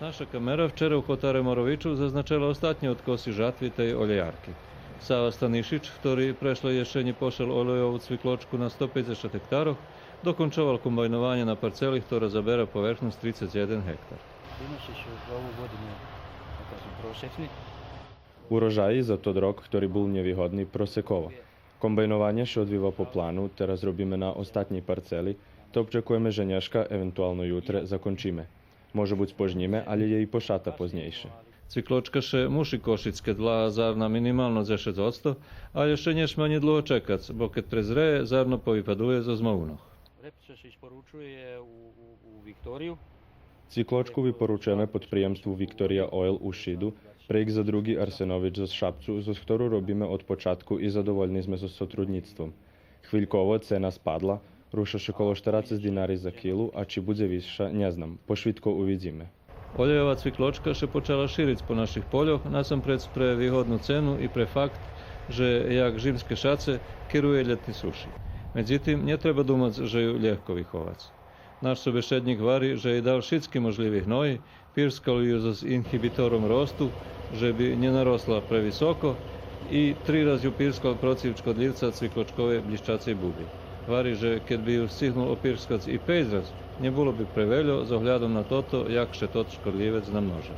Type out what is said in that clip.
Наша камера вчера у Хотаре Moroviću zaznačila ostatnje od kosi žatvi tej oljejarki. Sava Stanišić, ktorý prešlo ješenje pošel olejovú cvikločku na 150 hektarov, dokončoval kombajnovanje na parceli, ktorá zabera površnosť 31 hektar. Inače će za ovu godinu, da kažem, prosječni. Урожаї за той рок, який був невигодний, просеково. Комбайнування, що odviva по плану, teraz robimy na ostatniej parceli, to oczekujemy, że Nieszka ewentualno jutro zakończymy. Może być później, ale jej poszata późniejsze. Cvikločka še muši košiť, keď vláha zárna minimálno 10%, ale ešte nešme ani dlho čekať, bo keď prezreje, zárno povypaduje zo zmovnoch. Repce se isporučuje u Viktoriju. Cvikločku vyporučujeme podprijemstvu Victoria Oil u Šidu, prejk za drugi Arsenovič zo Šapcu, zo ktorú robíme od początku i zadovoljni sme so sotrudnictvom. Chvíľkovo cena spadla, ruša okolo 40 dinari za kilu, a či bude vyšša, ne znam, pošvitko uvidíme. Olejová cvikločka še počala šíriť po našich poľoch, nasomprед pre výhodnú cenu i pre fakt, že jak žimské šace keruje ljetni suši. Međutim, ne treba думать, že ju ľahko vychovať. Náš sobešedník varí, že jej dal všetky možlivé hnoji, pirskal ju s inhibitorom rostu, že by nenarosla prevysoko i 3 raz ju pirskal protiv škodljivca cvikločkove bliščacej buby. Varí, že keď by ju stihnul opirskať i 5 raz, nebolo by preveľo z ohľadom na toto, jak še tot škodljivec namnoža.